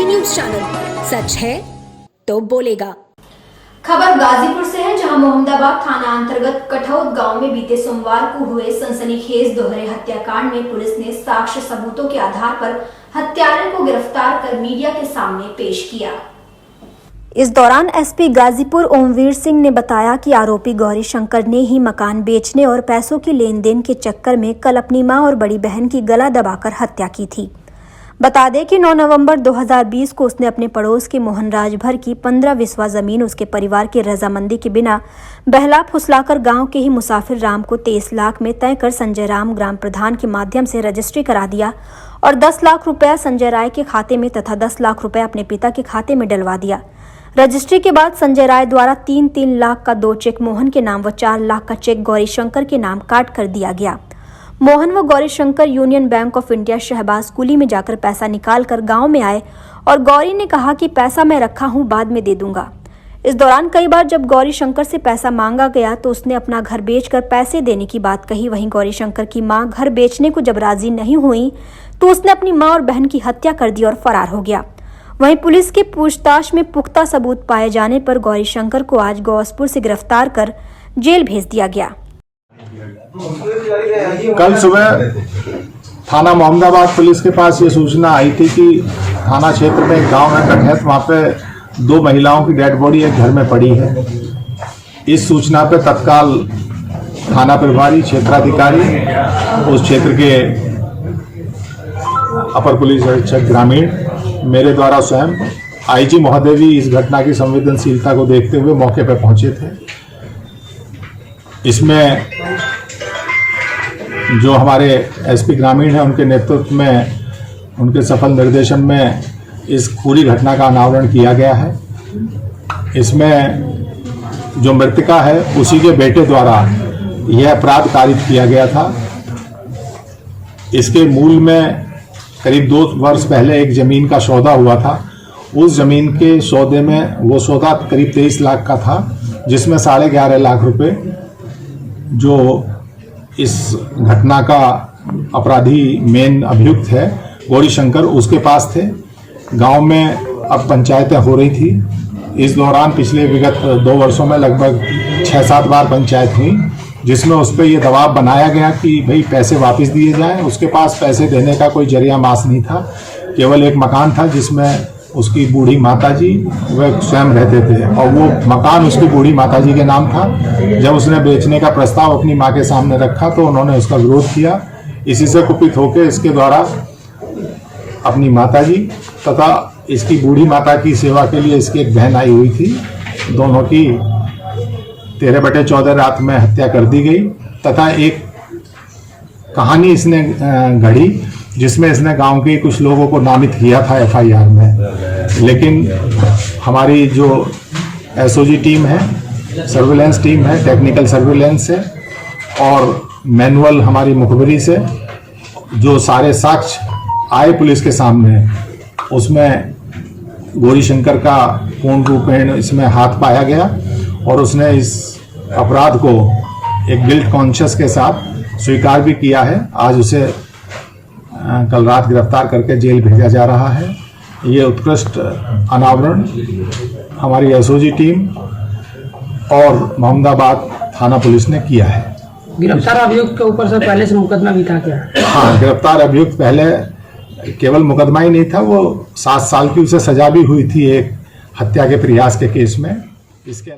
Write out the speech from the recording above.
SP news channel, सच है तो बोलेगा। खबर गाजीपुर से है, जहां मोहम्मदाबाद थाना अंतर्गत कठौत गांव में बीते सोमवार को हुए सनसनीखेज दोहरे हत्याकांड में पुलिस ने साक्ष्य सबूतों के आधार पर हत्यारे को गिरफ्तार कर मीडिया के सामने पेश किया। इस दौरान एसपी गाजीपुर ओमवीर सिंह ने बताया कि आरोपी गौरी शंकर ने ही मकान बेचने और पैसों की लेन देन के चक्कर में कल अपनी मां और बड़ी बहन की गला दबाकर हत्या की थी। बता दें कि 9 नवंबर 2020 को उसने अपने पड़ोस के मोहनराज भर की 15 विस्वा जमीन उसके परिवार की रजामंदी के बिना बहला फुसलाकर गांव के ही मुसाफिर राम को 23 लाख में तय कर संजय राम ग्राम प्रधान के माध्यम से रजिस्ट्री करा दिया और 10 लाख रुपया संजय राय के खाते में तथा 10 लाख रुपया अपने पिता के खाते में डलवा दिया। रजिस्ट्री के बाद संजय राय द्वारा 3-3 लाख का 2 चेक मोहन के नाम व 4 लाख का चेक गौरी शंकर के नाम काट कर दिया गया। मोहन व Gauri Shankar union bank of India Shahbaz Kuli में जाकर पैसा निकाल कर गाँव में आए और गौरी ने कहा कि पैसा मैं रखा हूँ, बाद में दे दूंगा। इस दौरान कई बार जब गौरी शंकर से पैसा मांगा गया तो उसने अपना घर बेचकर पैसे देने की बात कही। वहीं गौरी शंकर की मां घर बेचने को जब राजी नहीं हुई तो उसने अपनी मां और बहन की हत्या कर दी और फरार हो गया। वहीं पुलिस की पूछताछ में पुख्ता सबूत पाए जाने पर गौरी शंकर को आज गौसपुर से गिरफ्तार कर जेल भेज दिया गया। कल सुबह थाना मोहम्मदाबाद पुलिस के पास ये सूचना आई थी कि थाना क्षेत्र में एक गांव है कठैत, वहाँ पे 2 महिलाओं की डेड बॉडी एक घर में पड़ी है। इस सूचना पे तत्काल थाना प्रभारी क्षेत्राधिकारी उस क्षेत्र के अपर पुलिस अधीक्षक ग्रामीण मेरे द्वारा स्वयं आईजी महोदय भी इस घटना की संवेदनशीलता को देखते हुए मौके पर पहुंचे थे। इसमें जो हमारे एसपी ग्रामीण हैं उनके नेतृत्व में, उनके सफल निर्देशन में इस पूरी घटना का अनावरण किया गया है। इसमें जो मृतका है उसी के बेटे द्वारा यह अपराध कारित किया गया था। इसके मूल में करीब 2 वर्ष पहले एक जमीन का सौदा हुआ था। उस जमीन के सौदे में वो सौदा करीब 23 लाख का था, जिसमें 11.5 लाख रुपए जो इस घटना का अपराधी मेन अभियुक्त है गौरी शंकर, उसके पास थे। गांव में अब पंचायतें हो रही थी। इस दौरान पिछले विगत 2 वर्षों में लगभग 6-7 बार पंचायत हुई, जिसमें उस पर यह दबाव बनाया गया कि भाई पैसे वापस दिए जाएं। उसके पास पैसे देने का कोई जरिया मास नहीं था, केवल एक मकान था जिसमें उसकी बूढ़ी माताजी वह स्वयं रहते थे और वो मकान उसकी बूढ़ी माताजी के नाम था। जब उसने बेचने का प्रस्ताव अपनी मां के सामने रखा तो उन्होंने उसका विरोध किया। इसी से कुपित होकर इसके द्वारा अपनी माताजी तथा इसकी बूढ़ी माता की सेवा के लिए इसकी एक बहन आई हुई थी, दोनों की 13/14 रात में हत्या कर दी गई। तथा एक कहानी इसने घड़ी जिसमें इसने गांव के कुछ लोगों को नामित किया था एफआईआर में, लेकिन हमारी जो एसओजी टीम है, सर्विलेंस टीम है, टेक्निकल सर्विलेंस से और मैनुअल हमारी मुखबरी से जो सारे साक्ष्य आए पुलिस के सामने, उसमें गौरी शंकर का पूर्ण रूपेण इसमें हाथ पाया गया और उसने इस अपराध को एक गिल्ट कॉन्शियस के साथ स्वीकार भी किया है। आज उसे कल रात गिरफ्तार करके जेल भेजा जा रहा है। ये उत्कृष्ट अनावरण हमारी एसओजी टीम और मोहम्मदाबाद थाना पुलिस ने किया है। गिरफ्तार अभियुक्त के ऊपर से पहले से मुकदमा भी था क्या? हाँ, गिरफ्तार अभियुक्त पहले केवल मुकदमा ही नहीं था, वो 7 साल की उसे सजा भी हुई थी एक हत्या के प्रयास के केस में। इसके